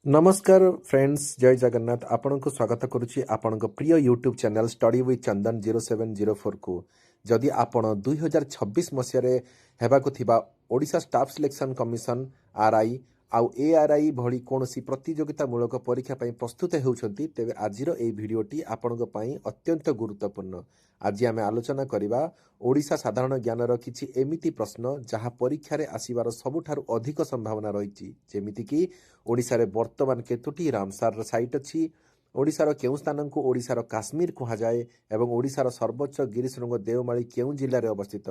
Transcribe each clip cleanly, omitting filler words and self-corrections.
नमस्कार फ्रेंड्स, जय जगन्नाथ। आपण को स्वागत करुच्ची आपण प्रिय यूट्यूब चैनल स्टडी विथ चंदन 0704 को। जदि आपण 2026 मसीह हेबाकु थिबा Odisha staff selection commission RI आउ एआरआई भली कोनोसी प्रतियोगितामूलक परीक्षा पई प्रस्तुत हेउछंती, तेबे आजिर एई भिडियोटी आपणक पई अत्यंत गुरुत्वपूर्ण। आज आमे आलोचना करिबा ओडिशा साधारण ज्ञानर किछि एमिति प्रश्न जहा परीक्षा रे आसीबार सबुठारु अधिक संभावना रहिछि, जेमिति कि ओडिशा रे वर्तमान केतोटी रामसार साइट अछि, ओडिशार केउ स्थान को ओडिशार काश्मीर कहा जाए एवं ओडिशार सर्वोच्च गिरिशृंग देवमाली केउ जिल्ला रे अवस्थित।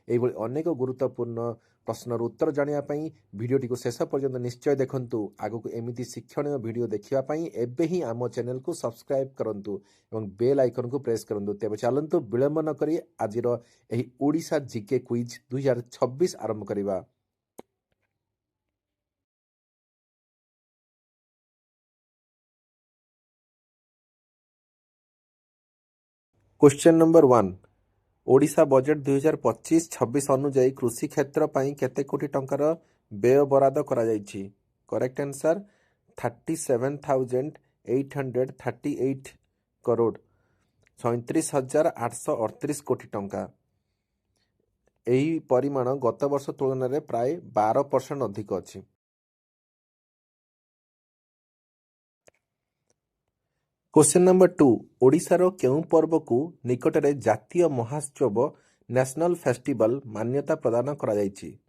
एइभଳି अनेक गुरुत्वपूर्ण प्रश्नर उत्तर जानिया पई भिडियोटी को शेष पर्यंत निश्चय देखंतु। आगु एमिति शिक्षणीय भिडियो देखिया पई एबे ही आम चैनल को सब्सक्राइब करंतु एवं बेल आइकन को प्रेस करंतु। तेबे चलंतु विलंब न करी आजिर एही ओडिशा जीके क्विज 2026 आरंभ करिबा। क्वेश्चन नंबर 1, ओडिशा बजेट 2025-26 अनुଯାୟୀ कृषि क्षेत्र ପାଇଁ केते कोटी टंकार व्यय बराद करा जायछि? करेक्ट आंसर 37,838 करोड़ 37,838 कोटी टंका। एही परिमाण गत वर्ष तुलन में प्राय 12% अधिक अछि। क्वेश्चन नंबर 2, ओडिशार केउ पर्व को निकटरे जातीय महोत्सव नेशनल फेस्टिवल मान्यता प्रदान करा जायछि?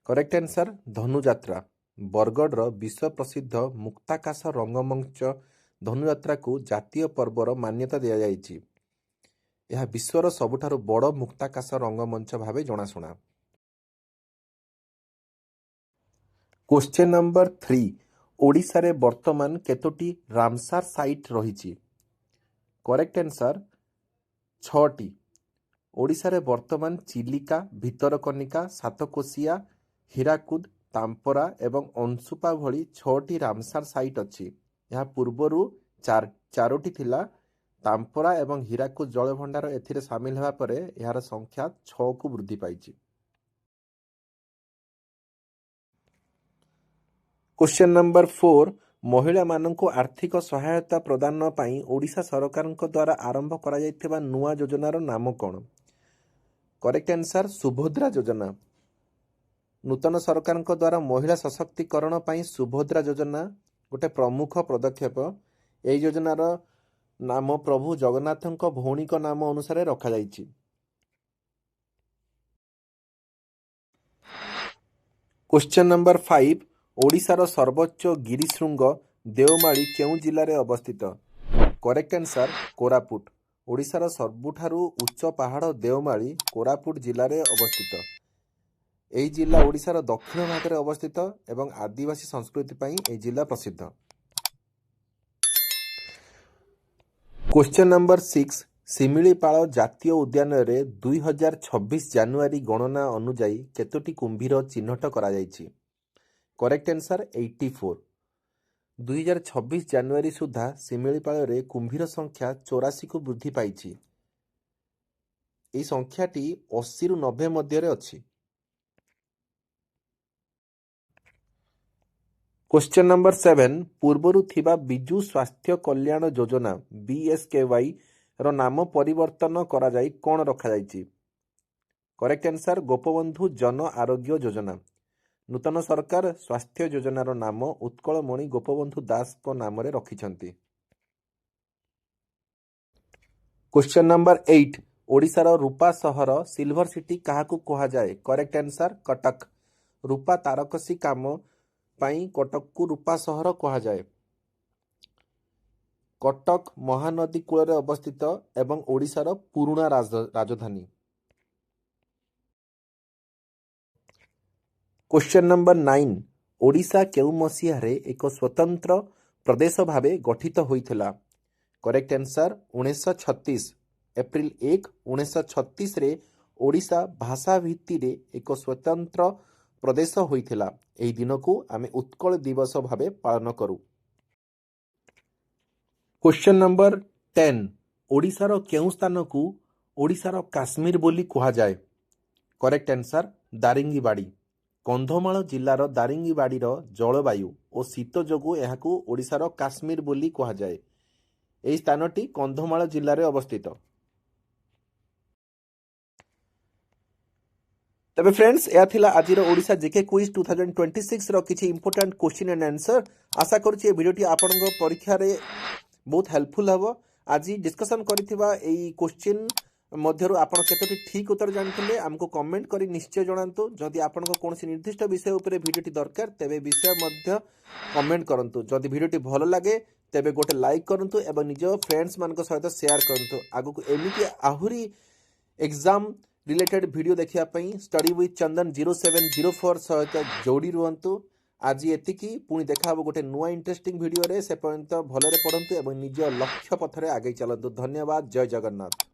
Correct answer Dhanu Jatra. बरगढ़ विश्व प्रसिद्ध मुक्ताकाश रंगमंच धनुजात्रा को जातीय पर्वर मान्यता दिया जायछि। यह विश्वर सबुठारु बड़ मुक्ताकाश रंगमंच भावे जनाशुना। क्वेश्चन नंबर 3, ओडिशा रे वर्तमान केतोटी रामसार साइट रहिछि? करेक्ट आंसर 6टी। ओडिशा रे वर्तमान चिलिका, भितरकनिका, सातकोशिया, हीराकुद, तांपरा एवं अंशुपा भली 6टी रामसार साइट अछि। यह पूर्वरु चारोटी थिला। तांपरा एवं हीराकुद जलभंडार एथिरे सामिल हेबा परे यार संख्या 6 को वृद्धि पाइछि। क्वेश्चन नंबर 4, महिला मानक आर्थिक सहायता प्रदान पाई ओडिशा सरकार द्वारा आरंभ करा जायथिबा नुआ योजनार नाम कौन? करेक्ट आंसर सुभद्रा योजना। नूतन सरकार द्वारा महिला सशक्तिकरण पाई सुभद्रा योजना गोटे प्रमुख पदक्षेप। यह योजनार नाम प्रभु जगन्नाथ भौणी नाम अनुसार रखा जायछि। क्वेश्चन नंबर 5, ओडिशार सर्वोच्च गिरिशृंग देवमाली केउ जिल्ला रे अवस्थित? Correct answer Koraput. ओडिशार सबुठारु उच्च पहाड़ देवमाली कोरापुट जिल्ला रे अवस्थित। एही जिल्ला ओडिशार दक्षिण भाग रे अवस्थित एवं आदिवासी संस्कृति पई एही जिल्ला प्रसिद्ध। क्वेश्चन नंबर 6, शिमिलीपाल जातीय उद्यान रे 2026 जानुआरी गणना अनुଯାयी केतोटी कुंभीर चिन्हट करा जायछि? Correct answer 84। 2026 जानुआरी सुधा शिमिलीपाल रे कुंभीर संख्या 84 को वृद्धि पाइछि। एही संख्याटी 80 रु 90 मध्य रे अछि। क्वेश्चन नंबर 7, पूर्वरु थिबा बिजु स्वास्थ्य कल्याण योजना BSKY रो नाम परिवर्तन करा जाई कोन रखा जायछि? Correct answer Gopabandhu Jan Arogya Yojana. नूतन सरकार स्वास्थ्य योजनार नाम उत्कलमणि गोपबंधु दास को नाम रे रखिछंती। क्वेश्चन नंबर 8, ओडिशार रूपा सहर सिल्वर सिटी काहाकू कहा जाए? Correct answer Cuttack. रूपा तारकसी काम पाई कटक को रूपा सहर कहा जाए। कटक महानदी कूल रे अवस्थित एवं ओडिशार पुराना राजधानी। क्वेश्चन नंबर 9, ओडिशा केउ मसीहा रे एक स्वतंत्र प्रदेश भावे गठित होइथिला? Correct answer 1936। एप्रिल 1, 1936 रे ओडिशा भाषा भित्ति रे एक स्वतंत्र प्रदेश होइथिला। एही दिन को आमे उत्कल दिवस भावे पालन करू। क्वेश्चन नंबर 10, ओडिशार केउ स्थान को ओडिशार काश्मीर बोली कहा जाए? Correct answer दारिंगीबाड़ी। କନ୍ଧମାଳ ଜିଲ୍ଲାର ଦାରିଙ୍ଗିବାଡ଼ିର ଜଳବାୟୁ ଓ ଶୀତ ଯୋଗୁଁ ଏହାକୁ ଓଡ଼ିଶାର କାଶ୍ମୀର ବୋଲି କୁହାଯାଏ। ଏହି ସ୍ଥାନଟି କନ୍ଧମାଳ ଜିଲ୍ଲାରେ ଅବସ୍ଥିତ। ତେବେ ଫ୍ରେଣ୍ଡସ୍, ଏହା ଥିଲା ଆଜିର ଓଡ଼ିଶା ଜିକେ କୁଇଜ୍ 2026 କିଛି ଇମ୍ପୋର୍ଟାଣ୍ଟ କ୍ୱେଶ୍ଚିନ୍ ଆଣ୍ଡ ଆନ୍ସର। ଆଶା କରୁଛି ଏ ଭିଡ଼ିଓଟି ଆପଣଙ୍କ ପରୀକ୍ଷାରେ ବହୁତ ହେଲ୍ପଫୁଲ୍ ହେବ। ଆଜି ଡିସ୍କସନ୍ କରିଥିବା ଏହି କ୍ୱେଶ୍ଚିନ୍ ମଧ୍ୟରୁ ଆପଣ କେତୋଟି ଠିକ୍ ଉତ୍ତର ଜାଣିଥିଲେ ଆମକୁ କମେଣ୍ଟ କରି ନିଶ୍ଚୟ ଜଣାନ୍ତୁ। ଯଦି ଆପଣଙ୍କ କୌଣସି ନିର୍ଦ୍ଦିଷ୍ଟ ବିଷୟ ଉପରେ ଭିଡ଼ିଓଟି ଦରକାର ତେବେ ବିଷୟ ମଧ୍ୟ କମେଣ୍ଟ କରନ୍ତୁ। ଯଦି ଭିଡ଼ିଓଟି ଭଲ ଲାଗେ ତେବେ ଗୋଟେ ଲାଇକ୍ କରନ୍ତୁ ଏବଂ ନିଜ ଫ୍ରେଣ୍ଡସ୍ମାନଙ୍କ ସହିତ ସେୟାର କରନ୍ତୁ। ଆଗକୁ ଏମିତି ଆହୁରି ଏକ୍ଜାମ୍ ରିଲେଟେଡ୍ ଭିଡ଼ିଓ ଦେଖିବା ପାଇଁ ଷ୍ଟଡି ୱିଥ୍ ଚନ୍ଦନ 0704 ସହିତ ଯୋଡ଼ି ରୁହନ୍ତୁ। ଆଜି ଏତିକି, ପୁଣି ଦେଖା ହେବ ଗୋଟେ ନୂଆ ଇଣ୍ଟରେଷ୍ଟିଂ ଭିଡ଼ିଓରେ। ସେ ପର୍ଯ୍ୟନ୍ତ ଭଲରେ ପଢ଼ନ୍ତୁ ଏବଂ ନିଜ ଲକ୍ଷ୍ୟ ପଥରେ ଆଗେଇ ଚାଲନ୍ତୁ। ଧନ୍ୟବାଦ। ଜୟ ଜଗନ୍ନାଥ।